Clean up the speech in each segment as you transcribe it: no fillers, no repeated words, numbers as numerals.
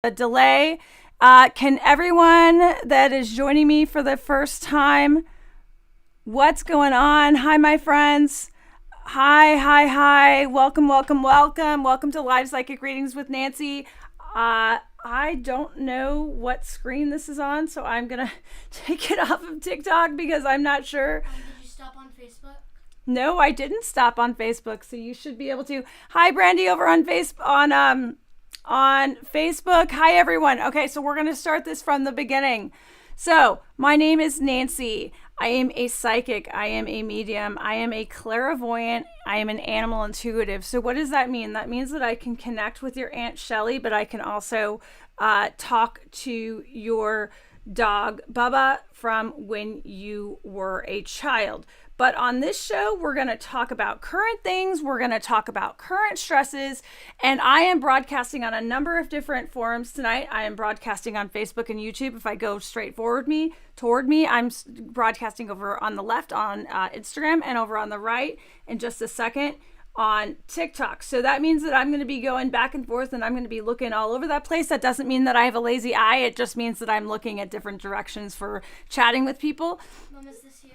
a delay. Can everyone that is joining me for the first time, what's going on? Hi, my friends. Hi. Welcome to Live Psychic Readings with Nancy. I don't know what screen this is on, so I'm going to take it off of TikTok because I'm not sure. Did you stop on Facebook? No, I didn't stop on Facebook, so you should be able to. Hi, Brandy, over on Facebook. Hi, everyone. Okay, so we're going to start this from the beginning. So, my name is Nancy. I am a psychic. I am a medium. I am a clairvoyant. I am an animal intuitive. So, what does that mean? That means that I can connect with your Aunt Shelly, but I can also talk to your dog, Bubba, from when you were a child. But on this show, we're going to talk about current things. We're going to talk about current stresses. And I am broadcasting on a number of different forums tonight. I am broadcasting on Facebook and YouTube. If I go straight toward me, I'm broadcasting over on the left on Instagram and over on the right in just a second on TikTok. So that means that I'm going to be going back and forth and I'm going to be looking all over that place. That doesn't mean that I have a lazy eye. It just means that I'm looking at different directions for chatting with people. Mom, is this you?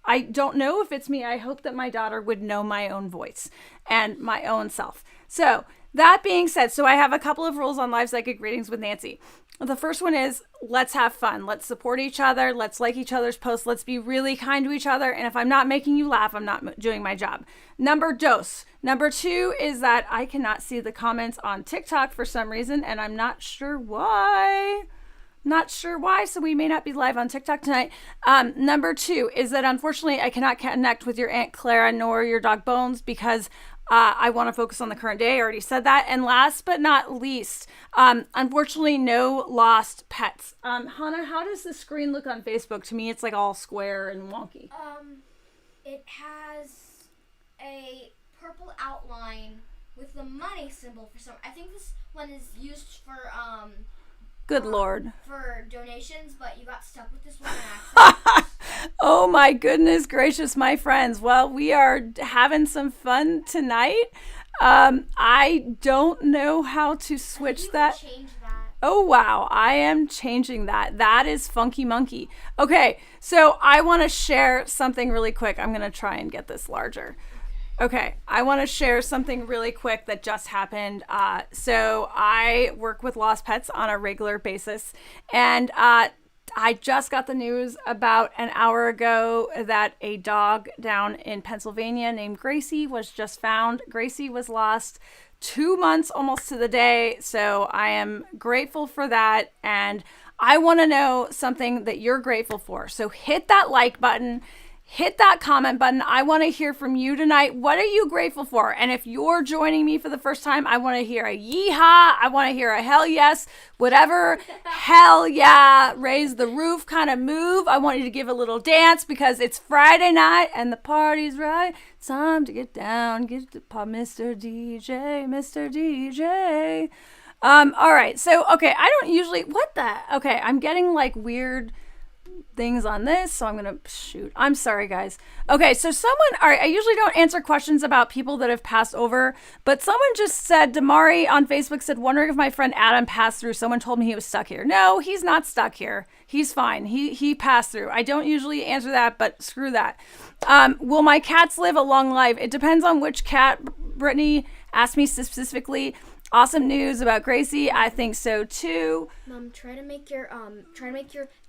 I don't know if it's me. I hope that my daughter would know my own voice and my own self. So that being said, so I have a couple of rules on Live Psychic Readings with Nancy. The first one is let's have fun. Let's support each other. Let's like each other's posts. Let's be really kind to each other. And if I'm not making you laugh, I'm not doing my job. Number two is that I cannot see the comments on TikTok for some reason, and I'm not sure why. So we may not be live on TikTok tonight. Number two is that unfortunately I cannot connect with your Aunt Clara nor your dog Bones because I want to focus on the current day. I already said that. And last but not least, unfortunately, no lost pets. Hannah, how does the screen look on Facebook? To me, it's like all square and wonky. It has a purple outline with the money symbol for some. I think this one is used for Good Lord. For donations, but you got stuck with this one on accident. Oh my goodness gracious, my friends. Well, we are having some fun tonight. I don't know how to switch that. Change that. Oh wow, I am changing that. That is funky monkey. Okay, so I want to share something really quick. I'm going to try and get this larger. Okay, I want to share something really quick that just happened. So I work with lost pets on a regular basis, and I just got the news about an hour ago that a dog down in Pennsylvania named Gracie was just found. Gracie was lost 2 months almost to the day, so I am grateful for that, and I want to know something that you're grateful for. So hit that like button. Hit that comment button. I want to hear from you tonight. What are you grateful for? And if you're joining me for the first time, I want to hear a yeehaw. I want to hear a hell yes. Whatever. Hell yeah. Raise the roof kind of move. I want you to give a little dance because it's Friday night and the party's right. It's time to get down. Get to pop, Mr. DJ. Mr. DJ. All right. So, okay. I don't usually... Okay. I'm getting like weird things on this, so I'm gonna shoot. I'm sorry, guys. Okay, so I usually don't answer questions about people that have passed over, but someone just said, Damari on Facebook said, wondering if my friend Adam passed through. Someone told me he was stuck here. No, he's not stuck here. He's fine. He passed through. I don't usually answer that, but screw that. Will my cats live a long life? It depends on which cat. Brittany asked me specifically. Awesome news about Gracie. I think so too. Mom, try to make your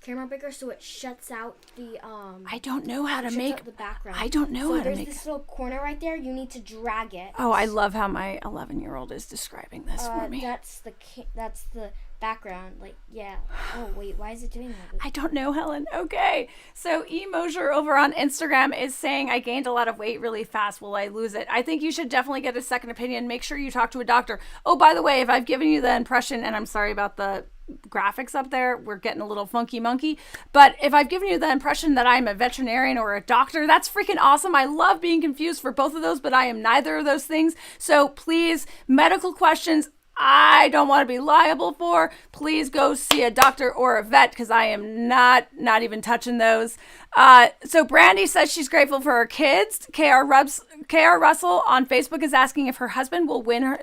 camera bigger so it shuts out the I don't know how to make the background. I don't know how to make. So there's this little corner right there. You need to drag it. Oh, I love how my 11-year-old is describing this for me. That's the background. Like, yeah. Oh wait, why is it doing that? I don't know, Helen. Okay. So E Mosier over on Instagram is saying I gained a lot of weight really fast. Will I lose it? I think you should definitely get a second opinion. Make sure you talk to a doctor. Oh, by the way, if I've given you the impression, and I'm sorry about the graphics up there, we're getting a little funky monkey, but if I've given you the impression that I'm a veterinarian or a doctor, that's freaking awesome. I love being confused for both of those, but I am neither of those things. So please, medical questions, I don't want to be liable for, please go see a doctor or a vet because I am not even touching those. So Brandy says she's grateful for her kids. KR Russell on Facebook is asking if her husband will win her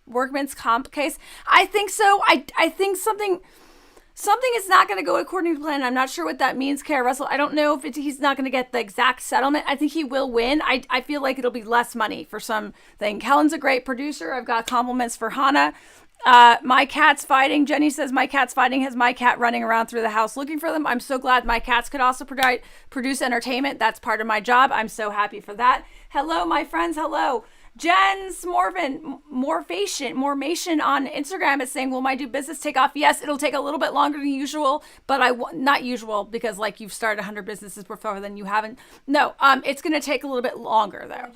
workman's comp case. I think so. I think something is not going to go according to plan. I'm not sure what that means, Kara Russell. I don't know if he's not going to get the exact settlement. I think he will win. I feel like it'll be less money for something. Helen's a great producer. I've got compliments for Hannah. My cat's fighting. Jenny says my cat's fighting has my cat running around through the house looking for them. I'm so glad my cats could also produce entertainment. That's part of my job. I'm so happy for that. Hello, my friends. Hello. Jen's Mormation on Instagram is saying, will my do business take off? Yes, it'll take a little bit longer than usual, but not usual because like you've started 100 businesses before, then you haven't. No, it's going to take a little bit longer though.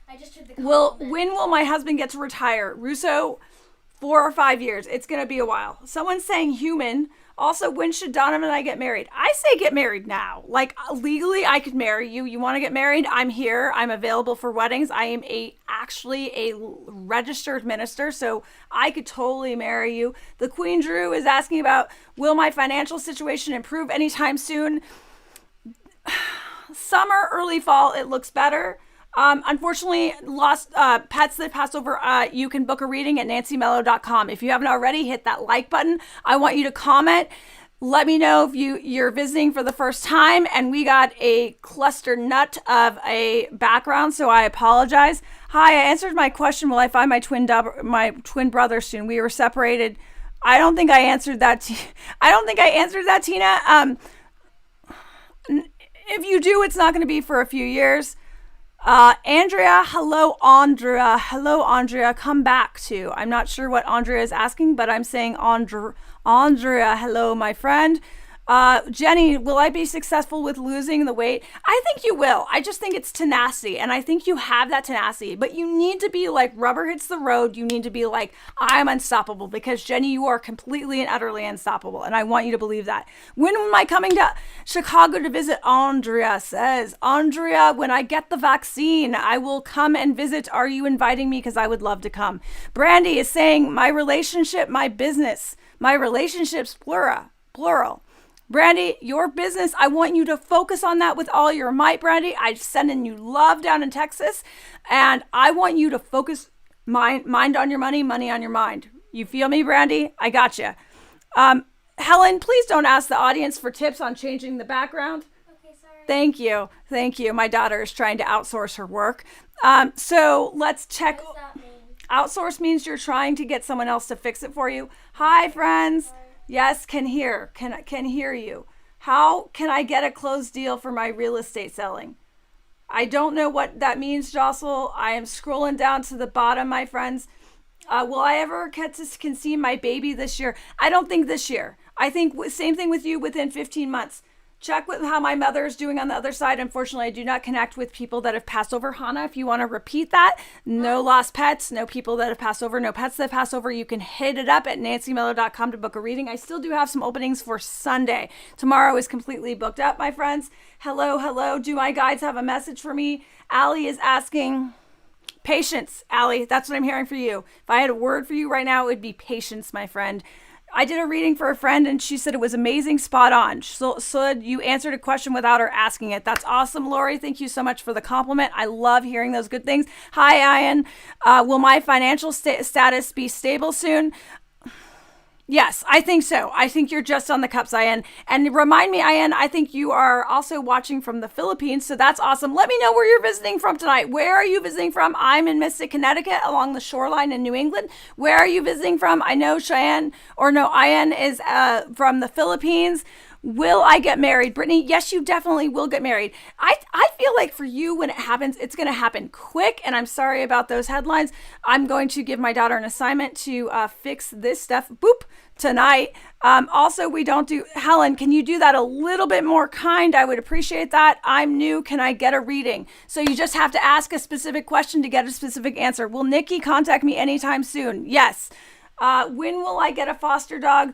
I just heard the when will my husband get to retire? Russo, 4 or 5 years. It's going to be a while. Someone's saying human. Also, when should Donovan and I get married? I say get married now. Like, legally, I could marry you. You want to get married? I'm here. I'm available for weddings. I am actually a registered minister, so I could totally marry you. The Queen Drew is asking about, will my financial situation improve anytime soon? Summer, early fall, it looks better. Unfortunately, lost pets that passed over, you can book a reading at nancymello.com. If you haven't already, hit that like button. I want you to comment. Let me know if you're visiting for the first time, and we got a cluster nut of a background, so I apologize. Hi, I answered my question. Will I find my twin brother soon? We were separated. I don't think I answered that. Tina. If you do, it's not going to be for a few years. Andrea, hello, Andrea, come back to. I'm not sure what Andrea is asking, but I'm saying Andrea, hello, my friend. Jenny, will I be successful with losing the weight? I think you will. I just think it's tenacity, and I think you have that tenacity, but you need to be like rubber hits the road. You need to be like, I'm unstoppable, because Jenny, you are completely and utterly unstoppable, and I want you to believe that. When am I coming to Chicago to visit? Andrea says, Andrea, when I get the vaccine, I will come and visit. Are you inviting me? Because I would love to come. Brandy is saying, my relationship, my business, my relationships, plural. Brandy, your business, I want you to focus on that with all your might, Brandy. I'm sending you love down in Texas, and I want you to focus mind on your money on your mind. You feel me, Brandy? I got you. Helen, please don't ask the audience for tips on changing the background. Okay, sorry. Thank you. My daughter is trying to outsource her work. So let's check. What does that mean? Outsource means you're trying to get someone else to fix it for you. Hi, friends. Yes, can hear you. How can I get a closed deal for my real estate selling? I don't know what that means, Jocelyn. I am scrolling down to the bottom, my friends. Will I ever get to conceive my baby this year? I don't think this year. I think same thing with you, within 15 months. Check with how my mother is doing on the other side. Unfortunately, I do not connect with people that have passed over. Hannah, if you want to repeat that, no lost pets, no people that have passed over, no pets that have passed over. You can hit it up at nancymello.com to book a reading. I still do have some openings for Sunday. Tomorrow is completely booked up, my friends. Hello. Do my guides have a message for me? Allie is asking, patience, Allie. That's what I'm hearing for you. If I had a word for you right now, it would be patience, my friend. I did a reading for a friend, and she said it was amazing, spot on. So you answered a question without her asking it. That's awesome, Lori. Thank you so much for the compliment. I love hearing those good things. Hi, Ian. Will my financial status be stable soon? Yes, I think so. I think you're just on the cups, Ian. And remind me, Ian, I think you are also watching from the Philippines, so that's awesome. Let me know where you're visiting from tonight. Where are you visiting from? I'm in Mystic, Connecticut, along the shoreline in New England. Where are you visiting from? I know Ian is from the Philippines. Will I get married? Brittany, yes, you definitely will get married. I feel like for you, when it happens, it's going to happen quick, and I'm sorry about those headlines. I'm going to give my daughter an assignment to fix this stuff, tonight. Also, we don't do, Helen, can you do that a little bit more kind? I would appreciate that. I'm new. Can I get a reading? So you just have to ask a specific question to get a specific answer. Will Nikki contact me anytime soon? Yes. When will I get a foster dog?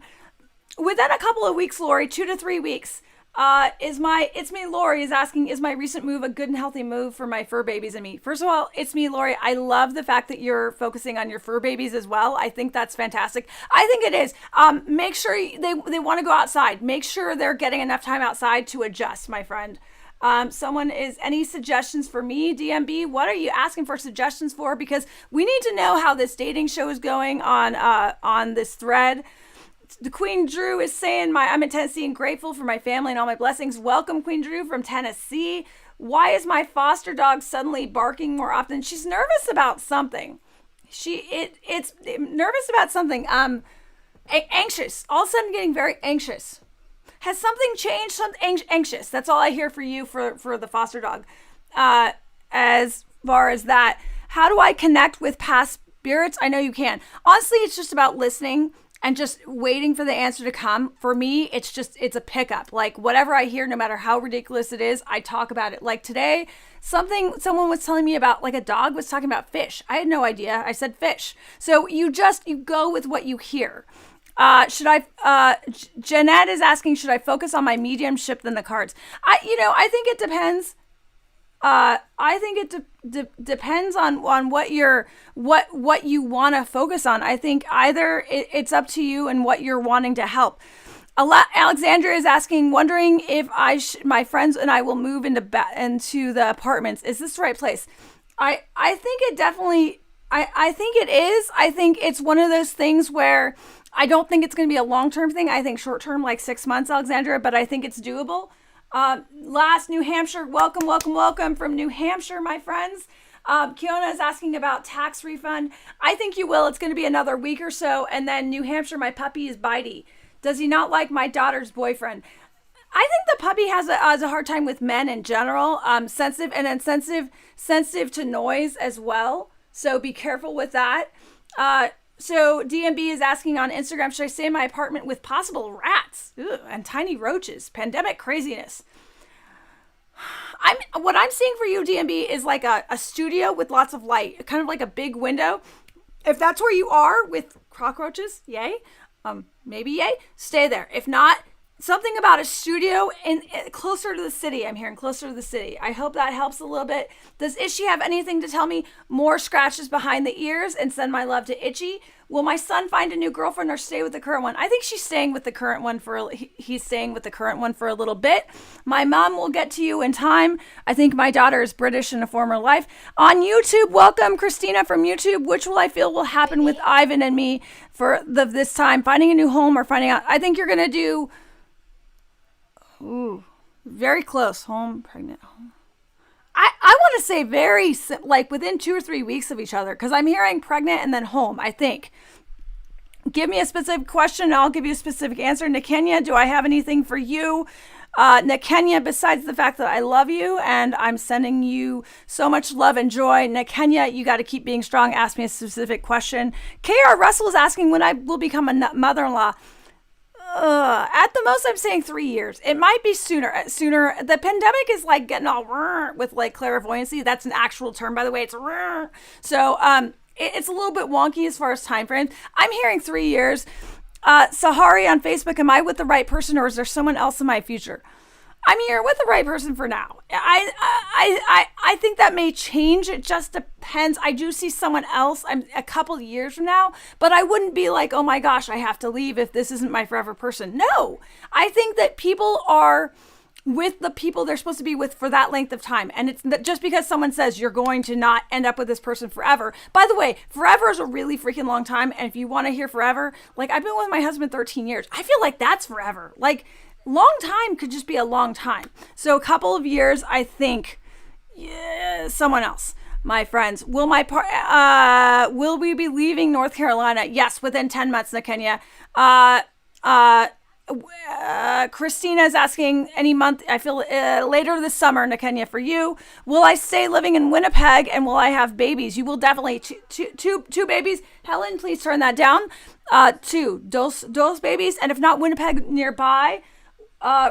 Within a couple of weeks, Lori, 2 to 3 weeks. It's me, Lori, is asking, is my recent move a good and healthy move for my fur babies and me? First of all, it's me, Lori. I love the fact that you're focusing on your fur babies as well. I think that's fantastic. I think it is. Make sure they want to go outside. Make sure they're getting enough time outside to adjust, my friend. Any suggestions for me, DMB? What are you asking for suggestions for? Because we need to know how this dating show is going on this thread. The Queen Drew is saying, I'm in Tennessee and grateful for my family and all my blessings. Welcome, Queen Drew from Tennessee. Why is my foster dog suddenly barking more often? She's nervous about something. It's nervous about something. Anxious. All of a sudden getting very anxious. Has something changed? Anxious. That's all I hear for you for the foster dog. As far as that, how do I connect with past spirits? I know you can. Honestly, it's just about listening and just waiting for the answer to come. For me, it's a pickup. Like whatever I hear, no matter how ridiculous it is, I talk about it. Like today, someone was telling me about, like a dog was talking about fish. I had no idea. I said fish. So you go with what you hear. Jeanette is asking, should I focus on my mediumship than the cards? I think it depends. I think it depends on what you want to focus on. I think either it's up to you and what you're wanting to help. Alexandra is asking, wondering if my friends and I will move into the apartments. Is this the right place? I think it definitely. I think it is. I think it's one of those things where I don't think it's going to be a long-term thing. I think short-term, like 6 months, Alexandra, but I think it's doable. Last, New Hampshire, welcome from New Hampshire, my friends. Kiona is asking about tax refund. I think you will. It's going to be another week or so. And then New Hampshire, my puppy is bitey. Does he not like my daughter's boyfriend? I think the puppy has a hard time with men in general. Sensitive and then sensitive to noise as well. So be careful with that. So DMB is asking on Instagram, should I stay in my apartment with possible rats and tiny roaches? Pandemic craziness. What I'm seeing for you, DMB, is like a studio with lots of light, kind of like a big window. If that's where you are with cockroaches, yay. Maybe yay. Stay there. If not, something about a studio closer to the city. I'm hearing closer to the city. I hope that helps a little bit. Does Itchy have anything to tell me? More scratches behind the ears and send my love to Itchy. Will my son find a new girlfriend or stay with the current one? I think she's staying with the current one he's staying with the current one for a little bit. My mom will get to you in time. I think my daughter is British in a former life. On YouTube, welcome Christina from YouTube. Which will I feel will happen with Ivan and me for this time? Finding a new home or finding out? I think you're going to do... Ooh, very close. Home, pregnant, home. I want to say like within 2 or 3 weeks of each other, because I'm hearing pregnant and then home, I think. Give me a specific question and I'll give you a specific answer. Nakenya, do I have anything for you? Nakenya, besides the fact that I love you and I'm sending you so much love and joy. Nakenya, you got to keep being strong. Ask me a specific question. KR Russell is asking when I will become a mother-in-law. At the most, I'm saying 3 years. It might be sooner. The pandemic is like getting all with like clairvoyancy. That's an actual term, by the way. It's so it's a little bit wonky as far as time frames. I'm hearing 3 years. Sahari on Facebook, am I with the right person or is there someone else in my future? I'm here with the right person for now. I think that may change. It just depends. I do see someone else a couple of years from now, but I wouldn't be like, oh my gosh, I have to leave if this isn't my forever person. No, I think that people are with the people they're supposed to be with for that length of time. And it's just because someone says you're going to not end up with this person forever. By the way, forever is a really freaking long time. And if you want to hear forever, like I've been with my husband 13 years. I feel like that's forever. Like, long time could just be a long time. So a couple of years, I think, someone else. My friends, will we be leaving North Carolina? Yes, within 10 months, Nakenya. Christina is asking any month. I feel later this summer, Nakenya, for you. Will I stay living in Winnipeg and will I have babies? You will definitely two babies. Helen, please turn that down. Two those babies, and if not Winnipeg nearby.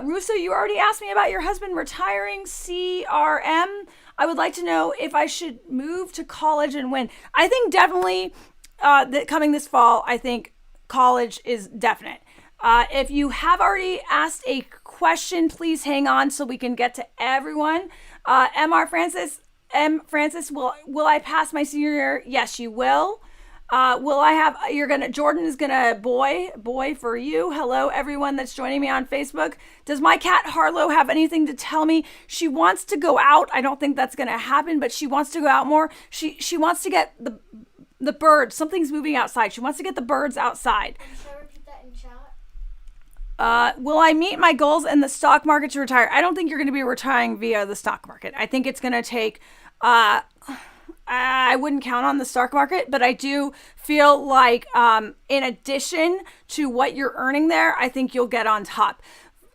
Russo, you already asked me about your husband retiring. CRM. I would like to know if I should move to college and when. I think definitely coming this fall, I think college is definite. If you have already asked a question, please hang on so we can get to everyone. M. Francis, will I pass my senior year? Yes, you will. Jordan is gonna, boy for you. Hello, everyone that's joining me on Facebook. Does my cat Harlow have anything to tell me? She wants to go out. I don't think that's gonna happen, but she wants to go out more. She wants to get the birds. Something's moving outside. She wants to get the birds outside. Should I repeat that in chat? Will I meet my goals in the stock market to retire? I don't think you're going to be retiring via the stock market. I think it's going to take, I wouldn't count on the stock market, but I do feel like in addition to what you're earning there, I think you'll get on top.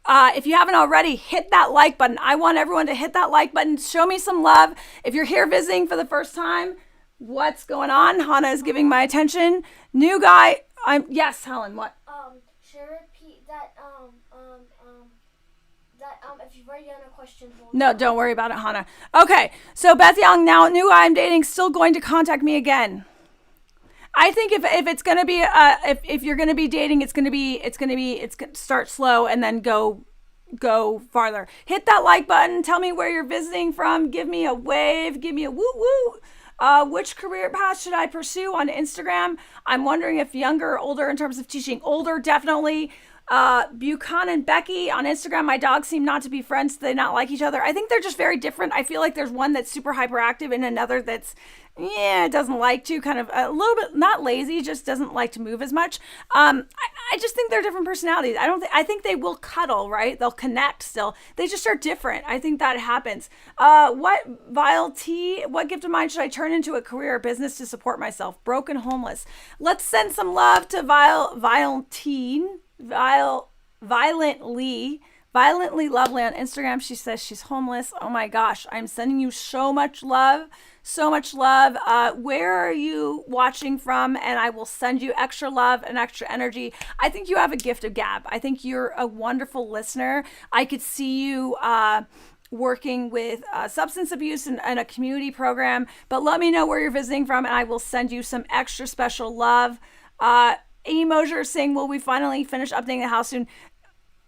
If you haven't already, hit that like button. I want everyone to hit that like button. Show me some love. If you're here visiting for the first time, what's going on? Hannah is giving my attention. New guy. Yes, Helen, what? Should I repeat that, if you've already done a question. No, don't worry about it, Hannah. Okay, so Beth Young, now new guy I'm dating, still going to contact me again. I think if it's gonna be if you're gonna be dating, it's gonna start slow and then go farther. Hit that like button. Tell me where you're visiting from. Give me a wave. Give me a woo woo. Which career path should I pursue on Instagram? I'm wondering if younger or older in terms of teaching. Older, definitely. Buchanan Becky on Instagram. My dogs seem not to be friends. They not like each other. I think they're just very different. I feel like there's one that's super hyperactive and another that's, doesn't like to, kind of a little bit, not lazy, just doesn't like to move as much. I just think they're different personalities. I think they will cuddle, right? They'll connect still. They just are different. I think that happens. What gift of mine should I turn into a career or business to support myself? Broken, homeless. Let's send some love to Violently Lovely on Instagram. She says she's homeless. Oh my gosh, I'm sending you so much love. Where are you watching from? And I will send you extra love and extra energy. I think you have a gift of gab. I think you're a wonderful listener. I could see you working with substance abuse and a community program, but let me know where you're visiting from and I will send you some extra special love. Amy Mosier saying, will we finally finish updating the house soon?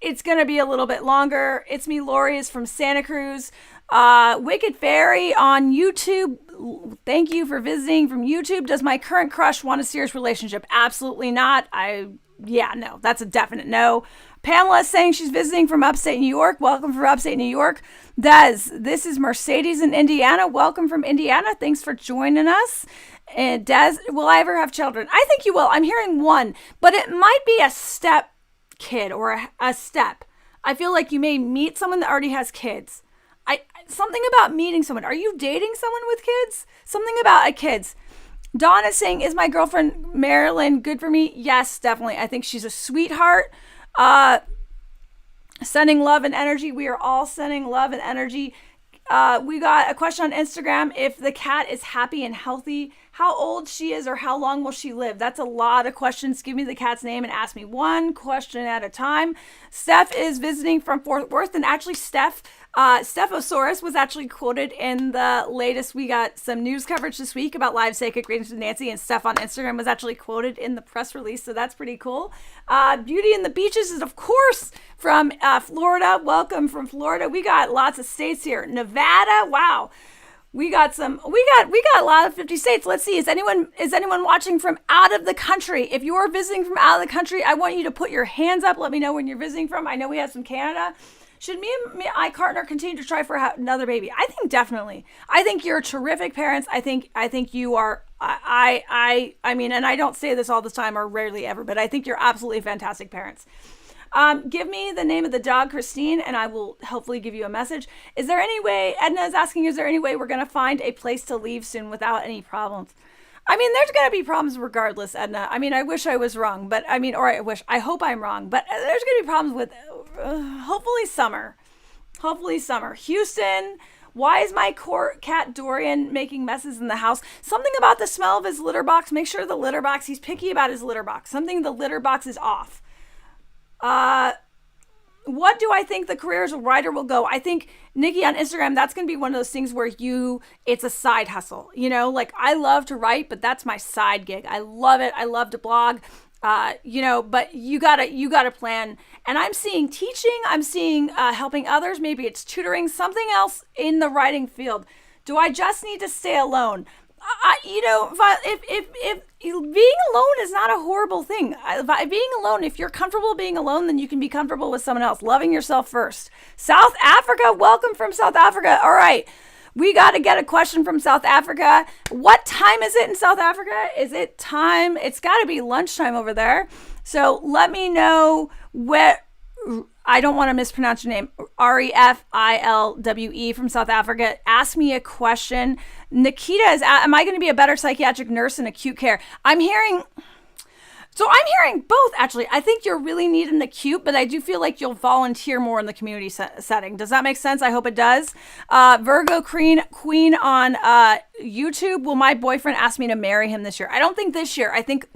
It's going to be a little bit longer. It's me, Lori, is from Santa Cruz. Wicked Fairy on YouTube. Thank you for visiting from YouTube. Does my current crush want a serious relationship? Absolutely not. No, that's a definite no. Pamela is saying she's visiting from upstate New York. Welcome from upstate New York. This is Mercedes in Indiana. Welcome from Indiana. Thanks for joining us. And Des, will I ever have children? I think you will. I'm hearing one, but it might be a step kid or a step. I feel like you may meet someone that already has kids. Something about meeting someone. Are you dating someone with kids? Something about kids. Dawn is saying, is my girlfriend Marilyn good for me? Yes, definitely. I think she's a sweetheart. Sending love and energy. We are all sending love and energy. We got a question on Instagram. If the cat is happy and healthy, how old she is or how long will she live? That's a lot of questions. Give me the cat's name and ask me one question at a time. Steph is visiting from Fort Worth, and actually Stephosaurus was actually quoted in the latest. We got some news coverage this week about Live Sacred Greetings with Nancy, and Steph on Instagram was actually quoted in the press release, so that's pretty cool. Beauty and the Beaches is, of course, from Florida. Welcome from Florida. We got lots of states here. Nevada, wow. We got a lot of 50 states. Let's see. Is anyone watching from out of the country? If you're visiting from out of the country, I want you to put your hands up. Let me know when you're visiting from. I know we have some Canada. Should me and my partner continue to try for another baby? I think definitely. I think you're terrific parents. I think you are. I mean, and I don't say this all the time or rarely ever, but I think you're absolutely fantastic parents. Give me the name of the dog, Christine, and I will hopefully give you a message. Is there any way, Edna is asking, is there any way we're going to find a place to leave soon without any problems? I mean, there's going to be problems regardless, Edna. I mean, I wish I was wrong, but I hope I'm wrong, but there's going to be problems with, hopefully summer. Houston, why is my cat Dorian making messes in the house? Something about the smell of his litter box. Make sure the litter box, he's picky about his litter box. The litter box is off. What do I think the career as a writer will go? I think, Nikki, on Instagram, that's going to be one of those things where it's a side hustle. Like I love to write, but that's my side gig. I love it. I love to blog. But you gotta plan. And I'm seeing teaching, I'm seeing helping others. Maybe it's tutoring, something else in the writing field. Do I just need to stay alone? If being alone is not a horrible thing. Being alone, if you're comfortable being alone, then you can be comfortable with someone else. Loving yourself first. South Africa, welcome from South Africa. All right. We got to get a question from South Africa. What time is it in South Africa? Is it time? It's got to be lunchtime over there. So let me know what, I don't want to mispronounce your name, Refilwe from South Africa. Ask me a question. Nikita is, am I going to be a better psychiatric nurse in acute care? I'm hearing both, actually. I think you're really needed in acute, but I do feel like you'll volunteer more in the community setting. Does that make sense? I hope it does. Virgo Queen on YouTube. Will my boyfriend ask me to marry him this year? I don't think this year. I think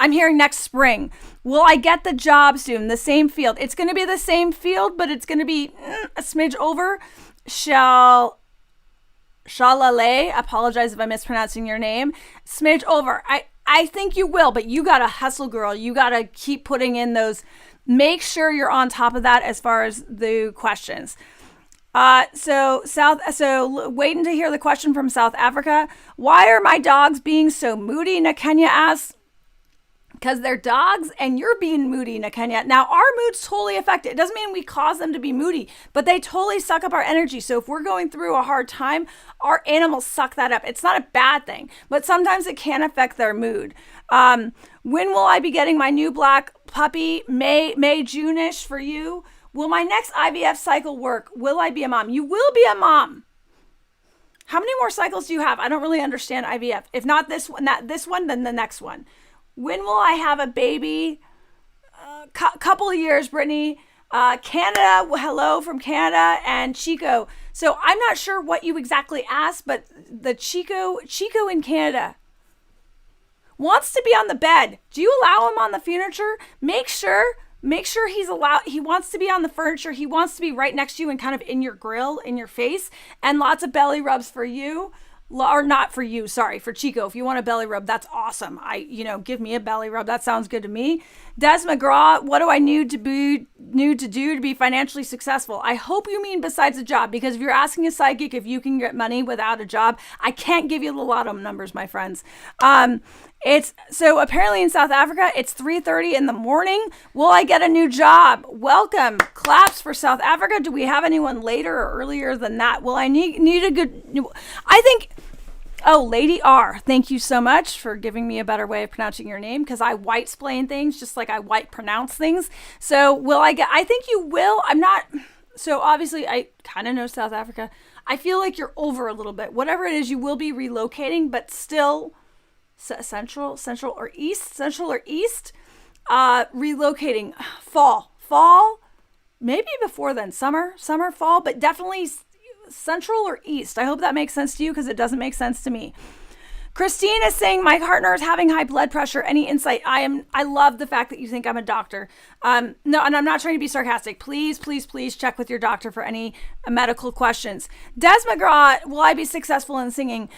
I'm hearing next spring. Will I get the job soon? The same field. It's going to be the same field, but it's going to be a smidge over. Shalale, apologize if I'm mispronouncing your name. Smidge over. I think you will, but you got to hustle, girl. You got to keep putting in those. Make sure you're on top of that as far as the questions. So waiting to hear the question from South Africa. Why are my dogs being so moody? Nakenya asks. Because they're dogs and you're being moody, Nakenya. Now, our mood's totally affected. It doesn't mean we cause them to be moody, but they totally suck up our energy. So if we're going through a hard time, our animals suck that up. It's not a bad thing, but sometimes it can affect their mood. When will I be getting my new black puppy? May, June-ish for you. Will my next IVF cycle work? Will I be a mom? You will be a mom. How many more cycles do you have? I don't really understand IVF. If not this one, then the next one. When will I have a baby? Couple of years, Brittany. Canada, hello from Canada, and Chico. So I'm not sure what you exactly asked, but the Chico in Canada wants to be on the bed. Do you allow him on the furniture? Make sure he wants to be on the furniture. He wants to be right next to you and kind of in your grill, in your face, and lots of belly rubs for you. Or not for you, sorry, for Chico. If you want a belly rub, that's awesome. Give me a belly rub. That sounds good to me. Des McGraw, what do I need to do to be financially successful? I hope you mean besides a job, because if you're asking a psychic if you can get money without a job, I can't give you the lotto numbers, my friends. So apparently in South Africa, it's 3:30 in the morning. Will I get a new job? Welcome. Claps for South Africa. Do we have anyone later or earlier than that? Will I need a good, I think, Lady R, thank you so much for giving me a better way of pronouncing your name, because I white-splain things just like I white-pronounce things. So I think you will. I'm not, so obviously I kind of know South Africa. I feel like you're over a little bit. Whatever it is, you will be relocating, but still central or east, relocating. Fall, maybe before then, summer, fall, but definitely central or east. I hope that makes sense to you, because it doesn't make sense to me. Christine is saying my partner is having high blood pressure. Any insight? I love the fact that you think I'm a doctor. No, and I'm not trying to be sarcastic. Please check with your doctor for any medical questions. Des McGraw, will I be successful in singing?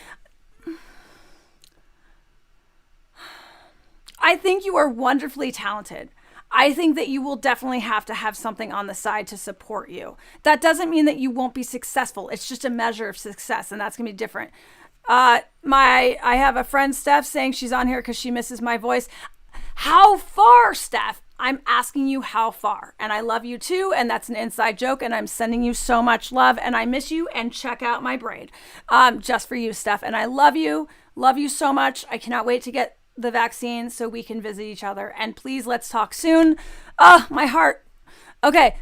I think you are wonderfully talented. I think that you will definitely have to have something on the side to support you. That doesn't mean that you won't be successful. It's just a measure of success, and that's going to be different. I have a friend, Steph, saying she's on here because she misses my voice. How far, Steph? I'm asking you how far. And I love you too, and that's an inside joke, and I'm sending you so much love, and I miss you, and check out my braid. Just for you, Steph. And I love you so much. I cannot wait to get the vaccine so we can visit each other, and please, let's talk soon. My heart. Okay,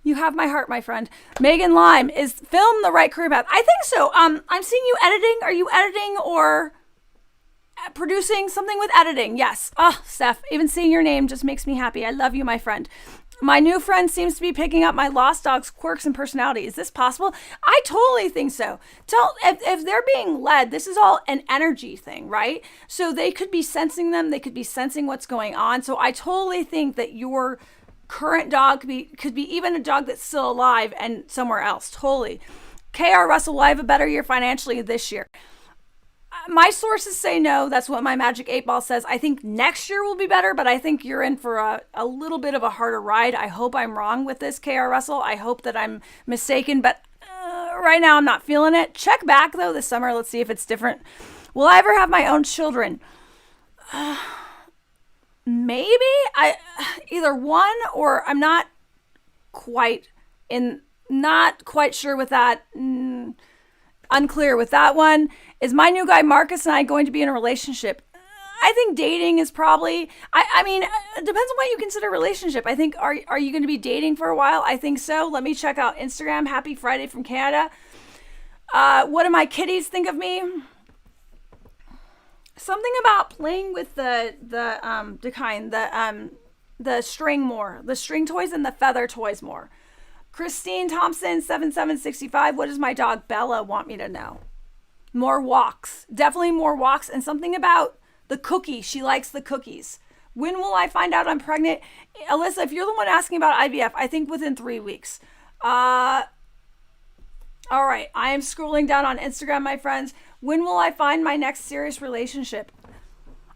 you have my heart, my friend. Megan Lime, is film the right career path? I think so. I'm seeing you editing. Are you editing or producing? Something with editing? Yes. Steph, even seeing your name just makes me happy. I love you, my friend. My new friend seems to be picking up my lost dog's quirks and personality. Is this possible? I totally think so. If they're being led, this is all an energy thing, right? So they could be sensing them. They could be sensing what's going on. So I totally think that your current dog could be even a dog that's still alive and somewhere else. Totally. K.R. Russell, will I have a better year financially this year? my sources say no. That's what my magic 8 ball says. I think next year will be better, but I think you're in for a little bit of a harder ride. I hope I'm wrong with this, KR Russell. I hope that I'm mistaken, but right now I'm not feeling it. Check back, though, this summer. Let's see if it's different. Will I ever have my own children? Maybe. Either one, or I'm not quite sure with that. Unclear with that one. Is my new guy Marcus and I going to be in a relationship? I think dating is probably, I mean, it depends on what you consider a relationship. I think, are you going to be dating for a while? I think so. Let me check out Instagram. Happy Friday from Canada. What do my kitties think of me? Something about playing with the string more, the string toys and the feather toys more. Christine Thompson, 7765. What does my dog Bella want me to know? More walks. Definitely more walks. And something about the cookie. She likes the cookies. When will I find out I'm pregnant? Alyssa, if you're the one asking about IVF, I think within 3 weeks. All right. I am scrolling down on Instagram, my friends. When will I find my next serious relationship?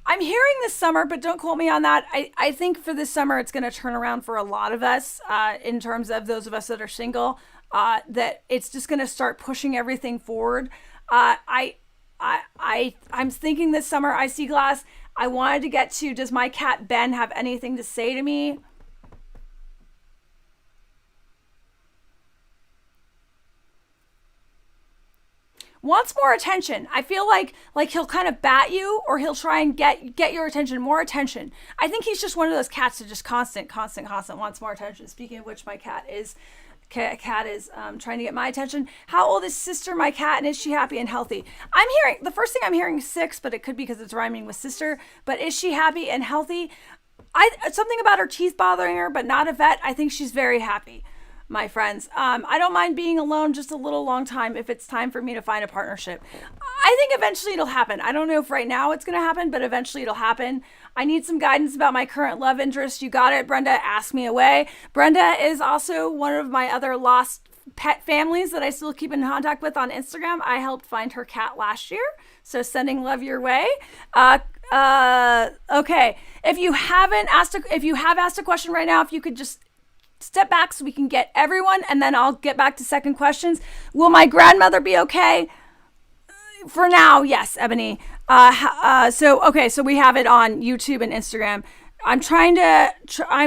I'm hearing this summer, but don't quote me on that. I think for this summer, it's going to turn around for a lot of us in terms of those of us that are single, that it's just going to start pushing everything forward. I'm thinking this summer, I see glass. I wanted to get to, does my cat Ben have anything to say to me? Wants more attention. I feel like he'll kind of bat you, or he'll try and get your attention, more attention. I think he's just one of those cats that just constant wants more attention. Speaking of which, my cat is trying to get my attention. How old is sister, my cat, and is she happy and healthy? The first thing I'm hearing is 6, but it could be because it's rhyming with sister. But is she happy and healthy? Something about her teeth bothering her, but not a vet. I think she's very happy, my friends. I don't mind being alone just a little long time if it's time for me to find a partnership. I think eventually it'll happen. I don't know if right now it's going to happen, but eventually it'll happen. I need some guidance about my current love interest. You got it, Brenda. Ask me away. Brenda is also one of my other lost pet families that I still keep in contact with on Instagram. I helped find her cat last year, so sending love your way. Okay. If you have asked a question right now, if you could just step back so we can get everyone, and then I'll get back to second questions. Will my grandmother be okay? For now, yes, Ebony. So we have it on YouTube and Instagram. I'm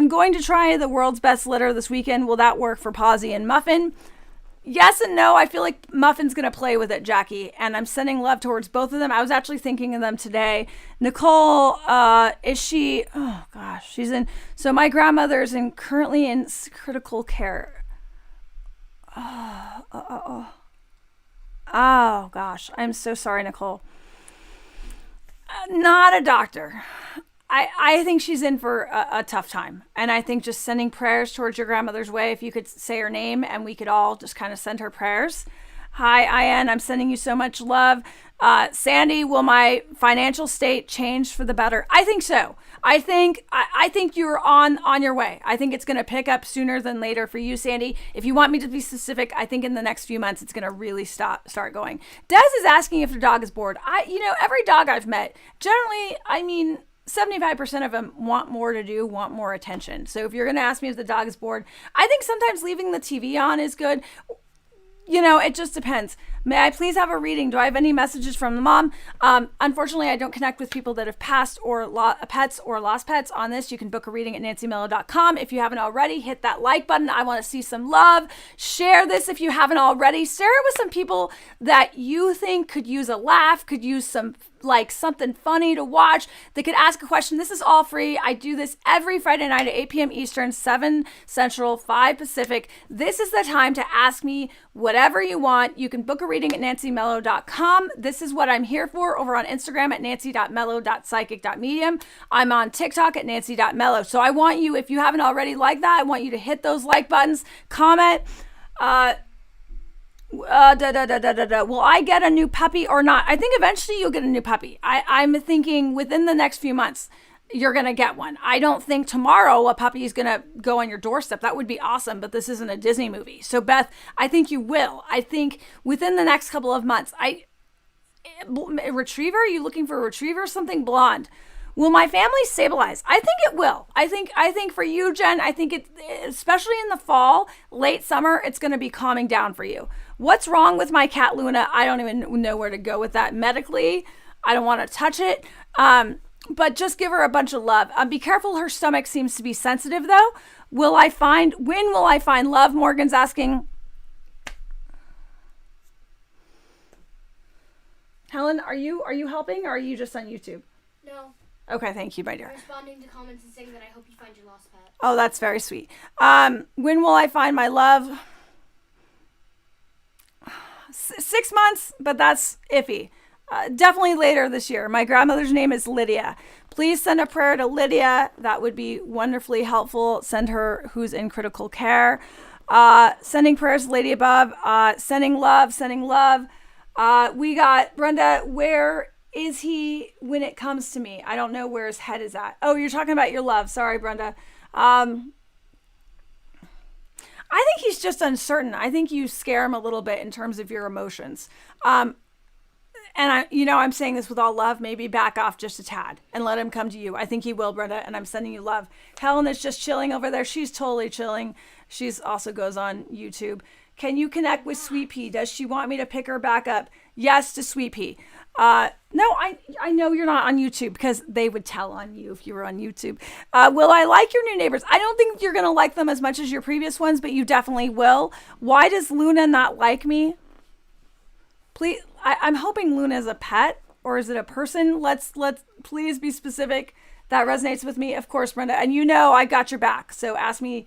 going to try the world's best litter this weekend. Will that work for Posy and Muffin? Yes and no. I feel like Muffin's going to play with it, Jackie, and I'm sending love towards both of them. I was actually thinking of them today. Nicole, is she, oh gosh, so my grandmother's currently in critical care. Oh gosh, I'm so sorry, Nicole. Not a doctor. I think she's in for a tough time. And I think just sending prayers towards your grandmother's way, if you could say her name and we could all just kind of send her prayers. Hi, Ian. I'm sending you so much love. Sandy, will my financial state change for the better? I think so. I think you're on your way. I think it's going to pick up sooner than later for you, Sandy. If you want me to be specific, I think in the next few months, it's going to really start going. Des is asking if your dog is bored. Every dog I've met, generally, 75% of them want more to do, want more attention. So if you're going to ask me if the dog is bored, I think sometimes leaving the TV on is good. It just depends. May I please have a reading? Do I have any messages from the mom? Unfortunately, I don't connect with people that have passed or pets or lost pets on this. You can book a reading at nancymello.com. If you haven't already, hit that like button. I want to see some love. Share this if you haven't already. Share it with some people that you think could use a laugh, could use something funny to watch. They could ask a question. This is all free. I do this every Friday night at 8 p.m. Eastern, 7 Central, 5 Pacific. This is the time to ask me whatever you want. You can book a reading at nancymello.com. This is what I'm here for over on Instagram at nancy.mello.psychic.medium. I'm on TikTok at nancy.mello. So I want you, if you haven't already liked that, I want you to hit those like buttons, comment, will I get a new puppy or not? I think eventually you'll get a new puppy. I'm thinking within the next few months, you're going to get one. I don't think tomorrow a puppy is going to go on your doorstep. That would be awesome, but this isn't a Disney movie. So Beth, I think you will. I think within the next couple of months, A retriever? Are you looking for a retriever? Something blonde. Will my family stabilize? I think it will. I think for you, Jen, I think it, especially in the fall, late summer, it's going to be calming down for you. What's wrong with my cat Luna? I don't even know where to go with that medically. I don't want to touch it. But just give her a bunch of love. Be careful. Her stomach seems to be sensitive though. When will I find love? Morgan's asking. Helen, are you helping or are you just on YouTube? No. Okay, thank you, my dear. I'm responding to comments and saying that I hope you find your lost pet. Oh, that's very sweet. When will I find my love? 6 months, but that's iffy. Definitely later this year. My grandmother's name is Lydia. Please send a prayer to Lydia. That would be wonderfully helpful. Send her who's in critical care. Sending prayers to Lady Above. Sending love. We got Brenda. Where is he when it comes to me? I don't know where his head is at. Oh, you're talking about your love. Sorry, Brenda. I think he's just uncertain. I think you scare him a little bit in terms of your emotions. And I'm saying this with all love, maybe back off just a tad and let him come to you. I think he will, Brenda, and I'm sending you love. Helen is just chilling over there. She's totally chilling. She's also goes on YouTube. Can you connect with Sweet Pea? Does she want me to pick her back up? Yes to Sweet Pea. No, I know you're not on YouTube because they would tell on you if you were on YouTube. Will I like your new neighbors? I don't think you're going to like them as much as your previous ones, but you definitely will. Why does Luna not like me? Please, I'm hoping Luna is a pet or is it a person? Let's please be specific. That resonates with me, of course, Brenda. And I got your back. So ask me,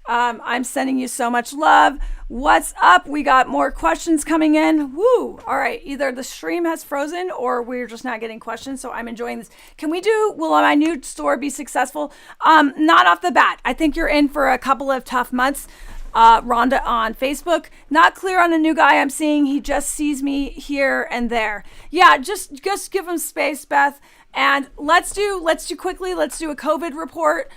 I'm sending you so much love. What's up? We got more questions coming in. Woo. All right. Either the stream has frozen or we're just not getting questions. So I'm enjoying this. Will my new store be successful? Not off the bat. I think you're in for a couple of tough months. Rhonda on Facebook. Not clear on the new guy I'm seeing. He just sees me here and there. Yeah, just give him space, Beth. And let's do a COVID report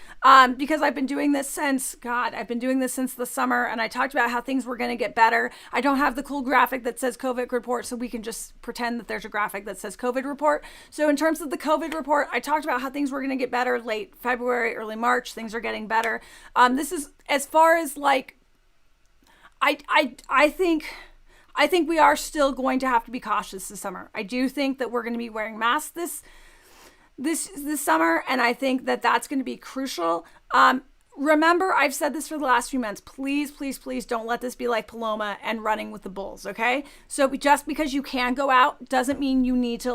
because I've been doing this since the summer, and I talked about how things were going to get better. I don't have the cool graphic that says COVID report, so we can just pretend that there's a graphic that says COVID report. So in terms of the COVID report, I talked about how things were going to get better late February, early March. Things are getting better. This is as far as like, I think we are still going to have to be cautious this summer. I do think that we're going to be wearing masks this summer, and I think that that's going to be crucial. Remember, I've said this for the last few months. Please, please, please don't let this be like Paloma and running with the bulls, okay? So just because you can go out doesn't mean you need to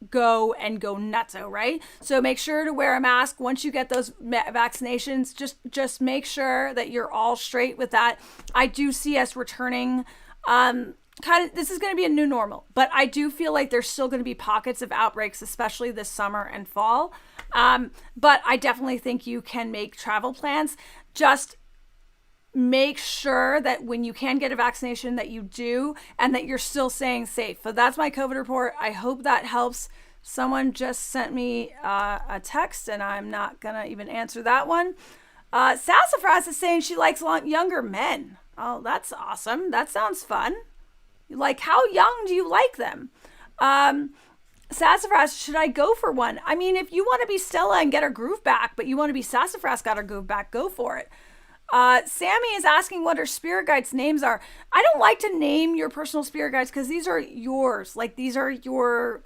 go nutso, right? So make sure to wear a mask once you get those vaccinations. Just make sure that you're all straight with that. I do see us returning this is going to be a new normal, but I do feel like there's still going to be pockets of outbreaks, especially this summer and fall. But I definitely think you can make travel plans. Just make sure that when you can get a vaccination that you do and that you're still staying safe. So that's my COVID report. I hope that helps. Someone just sent me a text and I'm not going to even answer that one. Sassafras is saying she likes younger men. Oh, that's awesome. That sounds fun. Like, how young do you like them? Sassafras, should I go for one? I mean, if you want to be Stella and get her groove back, but you want to be Sassafras, got her groove back, go for it. Sammy is asking what her spirit guides' names are. I don't like to name your personal spirit guides because these are yours. Like, these are your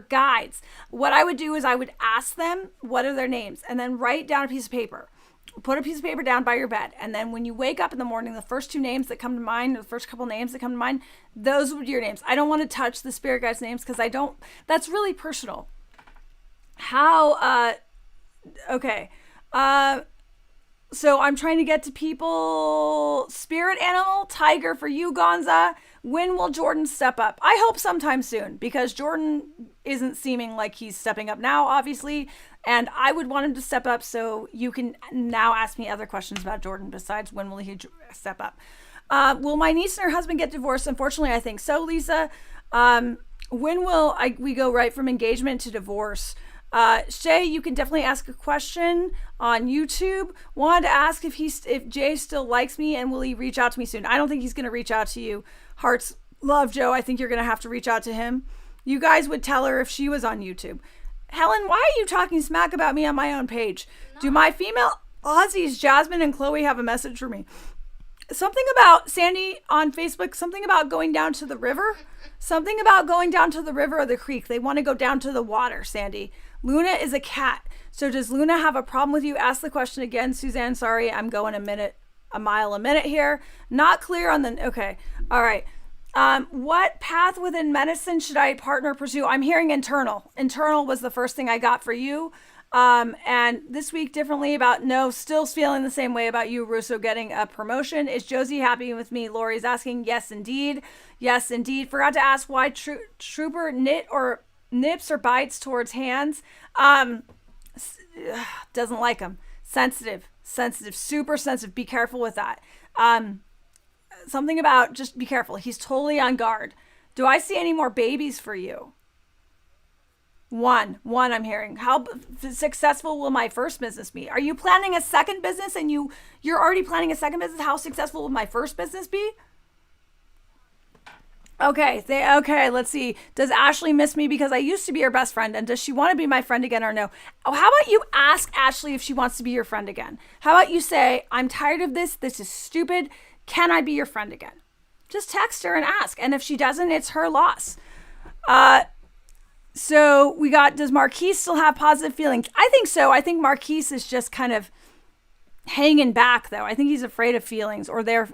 guides. What I would do is I would ask them what are their names and then write down a piece of paper. Put a piece of paper down by your bed. And then when you wake up in the morning, the first two names that come to mind, the first couple names that come to mind, those would be your names. I don't want to touch the spirit guides' names because that's really personal. Okay. So I'm trying to get to people. Spirit animal, tiger for you, Gonza. When will Jordan step up? I hope sometime soon because Jordan isn't seeming like he's stepping up now, obviously. And I would want him to step up so you can now ask me other questions about Jordan besides when will he step up. Will my niece and her husband get divorced? Unfortunately, I think so, Lisa. When will we go right from engagement to divorce? Shay, you can definitely ask a question on YouTube. Wanted to ask if Jay still likes me and will he reach out to me soon? I don't think he's going to reach out to you. Hearts love Joe. I think you're going to have to reach out to him. you guys would tell her if she was on YouTube. Helen, why are you talking smack about me on my own page? No. Do my female Aussies, Jasmine and Chloe, have a message for me? Something about Sandy on Facebook, something about going down to the river. Something about going down to the river or the creek. They want to go down to the water, Sandy. Luna is a cat. So does Luna have a problem with you? Ask the question again, Suzanne. Sorry, I'm going a mile a minute here. Not clear on the, okay. All right. What path within medicine should I partner pursue? I'm hearing internal. Internal was the first thing I got for you. And this week differently about no, still feeling the same way about you, Russo, getting a promotion. Is Josie happy with me? Lori's asking. Yes, indeed. Yes, indeed. Forgot to ask why Trooper nips or bites towards hands. Doesn't like them. Sensitive, super sensitive. Be careful with that. Something about just be careful. He's totally on guard. Do I see any more babies for you? One I'm hearing. How successful will my first business be? Are you planning a second business and you're already planning a second business? How successful will my first business be? Okay, let's see. Does Ashley miss me because I used to be her best friend, and does she want to be my friend again or no? Oh, how about you ask Ashley if she wants to be your friend again? How about you say, I'm tired of this. This is stupid. Can I be your friend again? Just text her and ask. And if she doesn't, it's her loss. So we got, does Marquise still have positive feelings? I think so. I think Marquise is just kind of hanging back, though. I think he's afraid of feelings, or they're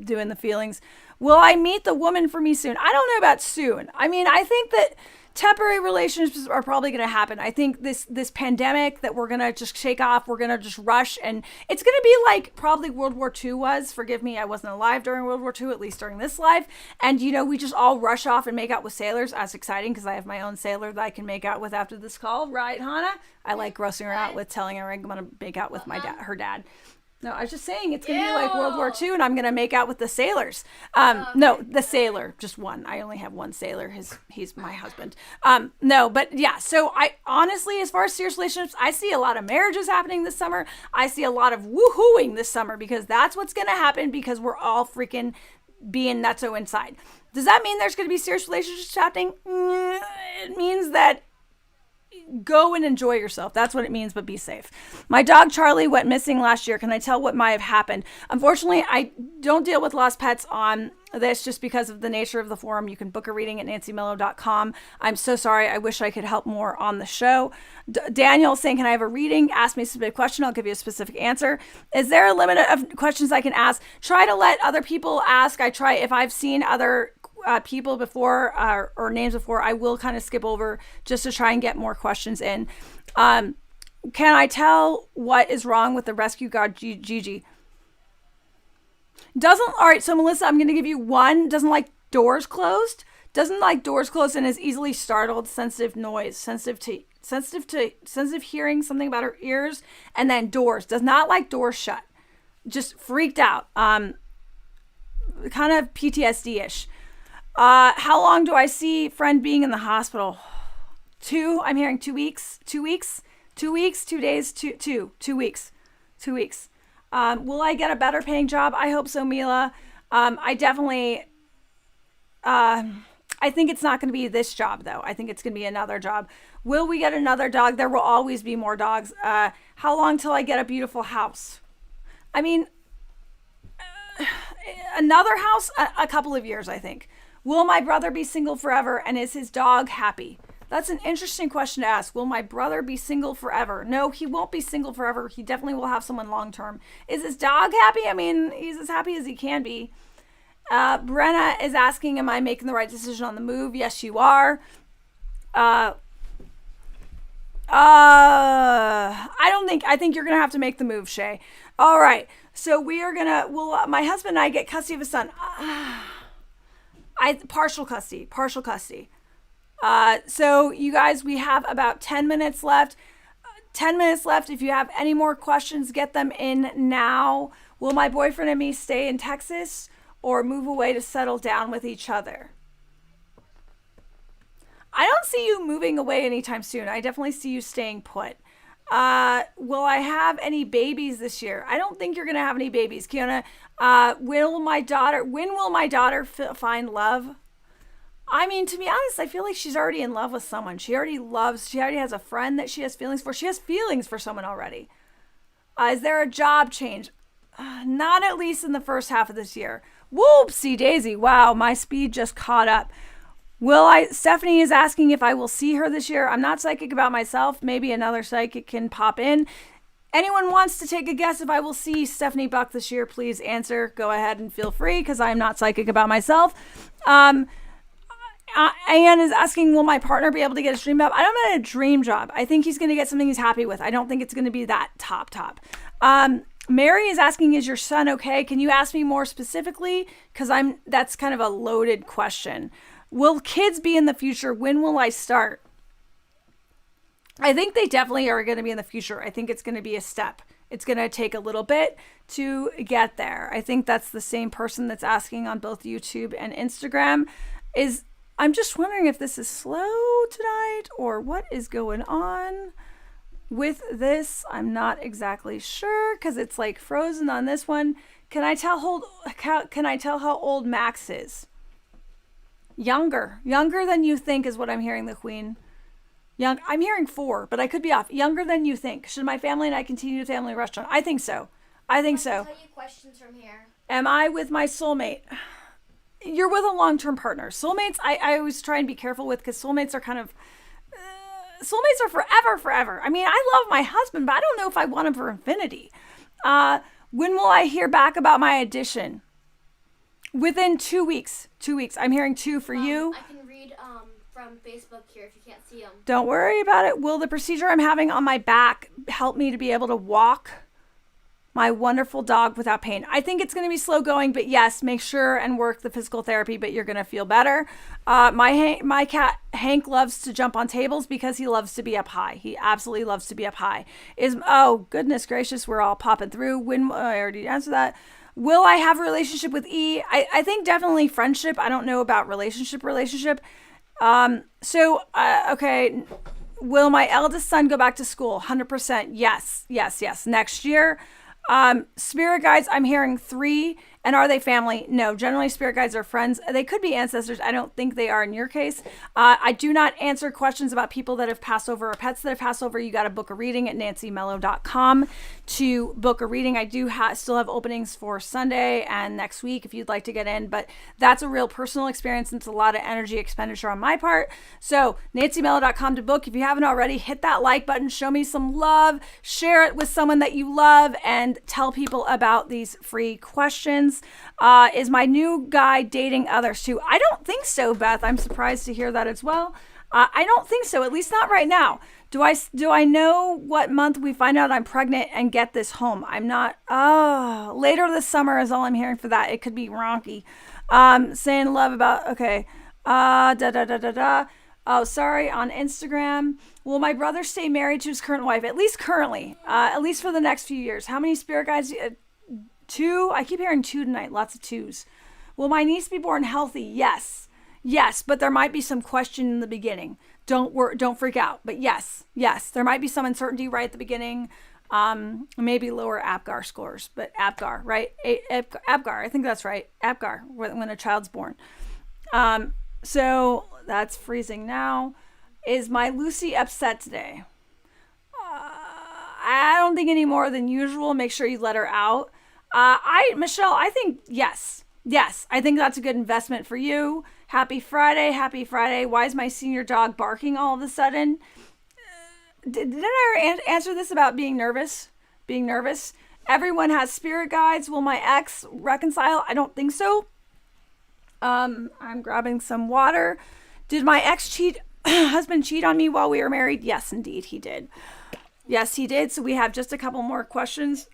doing the feelings. Will I meet the woman for me soon? I don't know about soon. I mean, I think that temporary relationships are probably going to happen. I think this pandemic that we're going to just shake off, we're going to just rush, and it's going to be like probably World War II was. Forgive me, I wasn't alive during World War II, at least during this life. And, we just all rush off and make out with sailors. That's exciting because I have my own sailor that I can make out with after this call. Right, Hannah? I like grossing her out with telling her I'm going to make out with her dad. No, I was just saying it's going to be like World War II and I'm going to make out with the sailors. No, the sailor, just one. I only have one sailor. He's my husband. No, but yeah. So I honestly, as far as serious relationships, I see a lot of marriages happening this summer. I see a lot of woohooing this summer because that's what's going to happen because we're all freaking being nutso inside. Does that mean there's going to be serious relationships happening? It means that go and enjoy yourself. That's what it means, but be safe. My dog Charlie went missing last year. Can I tell what might have happened? Unfortunately, I don't deal with lost pets on this just because of the nature of the forum. You can book a reading at nancymello.com. I'm so sorry. I wish I could help more on the show. Daniel saying, can I have a reading? Ask me a specific question. I'll give you a specific answer. Is there a limit of questions I can ask? Try to let other people ask. I try, if I've seen other people before or names before, I will kind of skip over just to try and get more questions in. Can I tell what is wrong with the rescue dog Gigi? All right, so Melissa, I'm going to give you one. Doesn't like doors closed. Doesn't like doors closed and is easily startled, sensitive noise, sensitive hearing, something about her ears, and then doors. Does not like doors shut. Just freaked out. Kind of PTSD-ish. How long do I see friend being in the hospital? I'm hearing 2 weeks. 2 weeks? 2 weeks, 2 days, 2 weeks. 2 weeks. Will I get a better paying job? I hope so, Mila. I definitely, I think it's not going to be this job though. I think it's going to be another job. Will we get another dog? There will always be more dogs. How long till I get a beautiful house? I mean, another house, a couple of years, I think. Will my brother be single forever and is his dog happy? That's an interesting question to ask. Will my brother be single forever? No, he won't be single forever. He definitely will have someone long term. Is his dog happy? I mean, he's as happy as he can be. Brenna is asking, am I making the right decision on the move? Yes, you are. I think you're going to have to make the move, Shay. All right. So my husband and I get custody of a son. Partial custody. So you guys, we have about 10 minutes left. 10 minutes left. If you have any more questions, get them in now. Will my boyfriend and me stay in Texas or move away to settle down with each other? I don't see you moving away anytime soon. I definitely see you staying put. Will I have any babies this year? I don't think you're going to have any babies. Kiona, when will my daughter find love? I mean, to be honest, I feel like she's already in love with someone. She already has a friend that she has feelings for. She has feelings for someone already. Is there a job change? Not at least in the first half of this year. Whoopsie daisy. Wow, my speed just caught up. Stephanie is asking if I will see her this year. I'm not psychic about myself. Maybe another psychic can pop in. Anyone wants to take a guess if I will see Stephanie Buck this year, please answer. Go ahead and feel free, because I'm not psychic about myself. Anne is asking, will my partner be able to get a dream job? I don't know a dream job. I think he's going to get something he's happy with. I don't think it's going to be that top. Mary is asking, is your son okay? Can you ask me more specifically? Because that's kind of a loaded question. Will kids be in the future? When will I start? I think they definitely are going to be in the future. I think it's going to be a step. It's going to take a little bit to get there. I think that's the same person that's asking on both YouTube and Instagram. I'm just wondering if this is slow tonight or what is going on with this. I'm not exactly sure because it's like frozen on this one. Can I tell how old Max is? Younger than you think is what I'm hearing, the Queen. I'm hearing 4, but I could be off. Younger than you think. Should my family and I continue the family restaurant? I think so. I'll tell you questions from here. Am I with my soulmate? You're with a long-term partner. Soulmates, I always try and be careful with, because soulmates are kind of... soulmates are forever. I mean, I love my husband, but I don't know if I want him for infinity. When will I hear back about my audition? Within 2 weeks. 2 weeks. I'm hearing 2 for you. I can read from Facebook here if you can't see them. Don't worry about it. Will the procedure I'm having on my back help me to be able to walk my wonderful dog without pain? I think it's going to be slow going, but yes, make sure and work the physical therapy, but you're going to feel better. My cat Hank loves to jump on tables because he loves to be up high. He absolutely loves to be up high. Oh, goodness gracious, we're all popping through. I already answered that. Will I have a relationship with E? I think definitely friendship. I don't know about relationship. Okay. Will my eldest son go back to school? 100%. Yes. Next year. Spirit guides, I'm hearing 3. And are they family? No, generally spirit guides are friends. They could be ancestors. I don't think they are in your case. I do not answer questions about people that have passed over or pets that have passed over. You got to book a reading at nancymello.com to book a reading. I do still have openings for Sunday and next week if you'd like to get in, but that's a real personal experience and it's a lot of energy expenditure on my part. So nancymello.com to book. If you haven't already, hit that like button, show me some love, share it with someone that you love, and tell people about these free questions. Is my new guy dating others too? I don't think so, Beth. I'm surprised to hear that as well. I don't think so, at least not right now. Do I know what month we find out I'm pregnant and get this home? I'm not. Later this summer is all I'm hearing for that. It could be wonky. Saying love about, okay. Oh, sorry, on Instagram. Will my brother stay married to his current wife? At least currently. At least for the next few years. How many spirit guides? 2. I keep hearing 2 tonight. Lots of 2s. Will my niece be born healthy? Yes, but there might be some question in the beginning. Don't freak out. But yes, there might be some uncertainty right at the beginning. Maybe lower APGAR scores, but APGAR, right? APGAR, I think that's right. APGAR, when a child's born. So that's freezing now. Is my Lucy upset today? I don't think any more than usual. Make sure you let her out. Michelle, I think yes. I think that's a good investment for you. Happy Friday. Why is my senior dog barking all of a sudden? Didn't I answer this about being nervous? Everyone has spirit guides. Will my ex reconcile? I don't think so. I'm grabbing some water. Did my husband cheat on me while we were married? Yes, indeed, he did. Yes, he did. So we have just a couple more questions,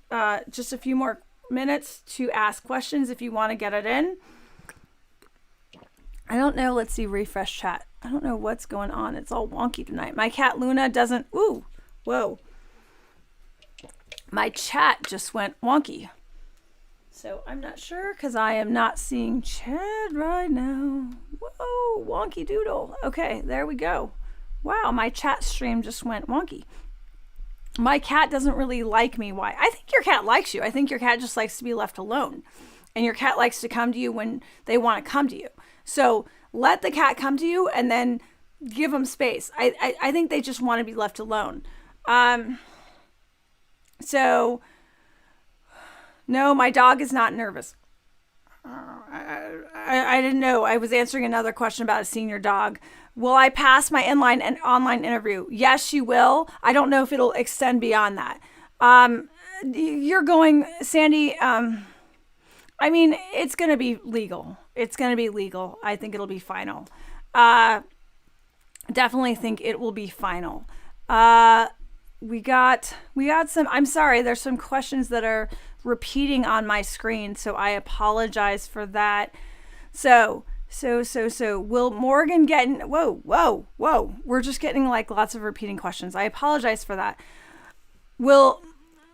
just a few more minutes to ask questions if you want to get it in. I don't know. Let's see. Refresh chat. I don't know what's going on. It's all wonky tonight. My cat Luna doesn't. Ooh, whoa. My chat just went wonky. So I'm not sure because I am not seeing chat right now. Whoa, wonky doodle. Okay, there we go. Wow, my chat stream just went wonky. My cat doesn't really like me. Why? I think your cat likes you. I think your cat just likes to be left alone. And your cat likes to come to you when they want to come to you. So let the cat come to you and then give them space. I think they just want to be left alone. So, no, my dog is not nervous. I didn't know. I was answering another question about a senior dog. Will I pass my inline and online interview? Yes, you will. I don't know if it'll extend beyond that. You're going, Sandy, I mean, it's going to be legal. It's going to be legal. I think it'll be final. Definitely think it will be final. We got some, I'm sorry, there's some questions that are repeating on my screen, so I apologize for that. So, will Morgan get in, whoa. We're just getting like lots of repeating questions. I apologize for that.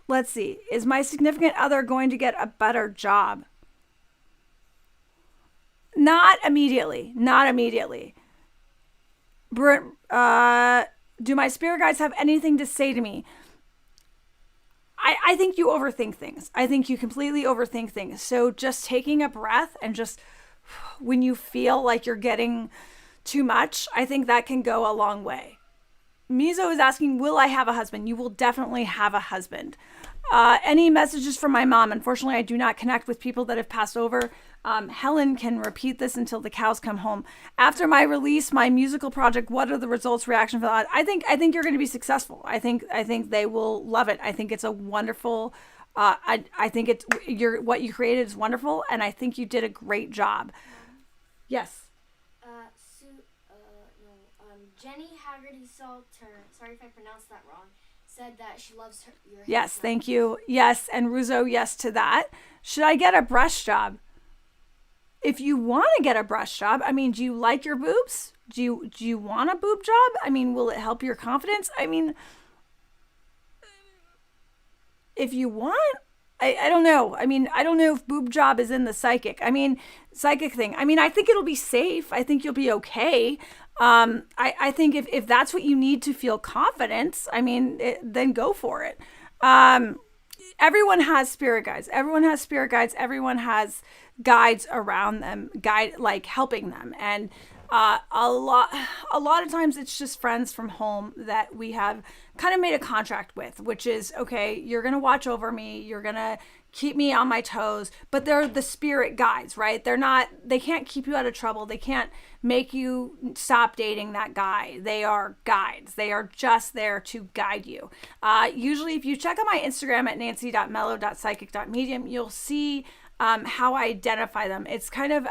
Let's see, is my significant other going to get a better job? Not immediately. Do my spirit guides have anything to say to me? I think you overthink things. I think you completely overthink things. So just taking a breath and just when you feel like you're getting too much, I think that can go a long way. Mizo is asking, will I have a husband? You will definitely have a husband. Any messages from my mom? Unfortunately, I do not connect with people that have passed over. Helen can repeat this until the cows come home. After my release, my musical project, what are the results, reaction for that? I think you're going to be successful. I think they will love it. I think it's a wonderful. I think it's what you created is wonderful, and I think you did a great job. Yes. Jenny Haggerty Salter, sorry if I pronounced that wrong, said that she loves your hair. Yes, thank you. Yes, and Ruzo, yes to that. Should I get a brush job? If you want to get a brush job, I mean, do you like your boobs? Do you want a boob job? I mean, will it help your confidence? I mean, if you want, I don't know. I mean, I don't know if boob job is in the psychic thing. I mean, I think it'll be safe. I think you'll be okay. I think if that's what you need to feel confidence, I mean, then go for it. Everyone has spirit guides. Everyone has guides around them, like helping them. And a lot of times it's just friends from home that we have kind of made a contract with, which is, okay, you're going to watch over me. You're going to keep me on my toes, but they're the spirit guides, right? They can't keep you out of trouble. They can't make you stop dating that guy. They are guides. They are just there to guide you. Usually if you check on my Instagram at nancy.mello.psychic.medium, you'll see how I identify them. It's kind of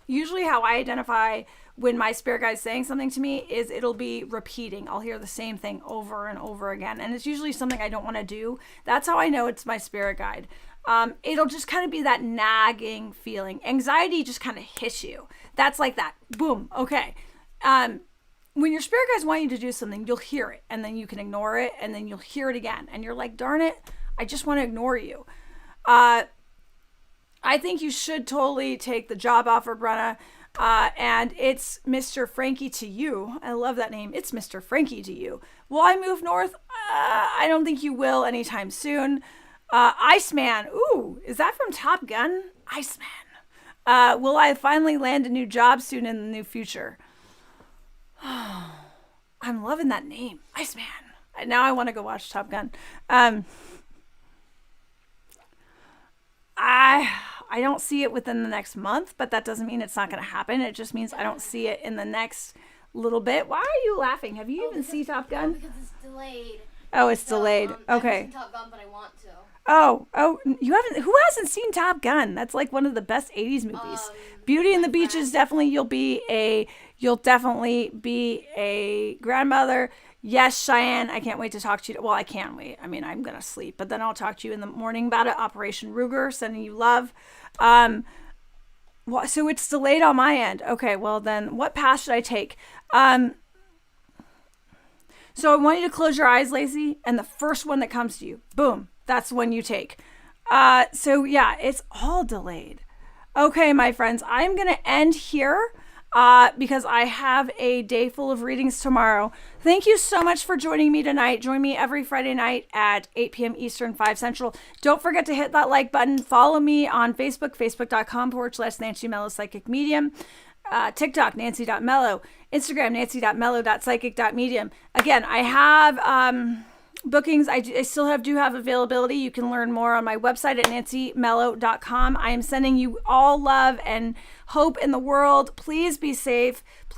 usually how I identify when my spirit guide is saying something to me is it'll be repeating. I'll hear the same thing over and over again. And it's usually something I don't want to do. That's how I know it's my spirit guide. It'll just kind of be that nagging feeling. Anxiety just kind of hits you. That's like that. Boom. Okay. When your spirit guides want you to do something, you'll hear it and then you can ignore it and then you'll hear it again. And you're like, darn it, I just want to ignore you. I think you should totally take the job offer, Brenna. And it's Mr. Frankie to you. I love that name. It's Mr. Frankie to you. Will I move north? I don't think you will anytime soon. Iceman. Ooh, is that from Top Gun? Iceman. Will I finally land a new job soon in the new future? I'm loving that name. Iceman. Now I want to go watch Top Gun. I don't see it within the next month, but that doesn't mean it's not going to happen. It just means I don't see it in the next little bit. Why are you laughing? Have you even seen Top Gun? Because it's delayed. Oh, it's delayed. Okay. I haven't seen Top Gun, but I want to. Oh, you haven't? Who hasn't seen Top Gun? That's like one of the best 80s movies. Beauty and the Beast is definitely, you'll definitely be a grandmother. Yes, Cheyenne, I can't wait to talk to you. Well, I can't wait. I mean, I'm going to sleep, but then I'll talk to you in the morning about it. Operation Ruger, sending you love. So it's delayed on my end. Okay, well then what path should I take? So I want you to close your eyes, Lacey, and the first one that comes to you, boom, that's the one you take. So yeah, it's all delayed. Okay, my friends, I'm going to end here. Because I have a day full of readings tomorrow. Thank you so much for joining me tonight. Join me every Friday night at 8 p.m. Eastern, 5 Central. Don't forget to hit that like button. Follow me on Facebook, facebook.com/Nancy Mello Psychic Medium. TikTok, nancy.mello, Instagram, nancy.mello.psychic.medium. Again, I have bookings. I still do have availability. You can learn more on my website at nancymello.com. I am sending you all love and hope in the world. Please be safe.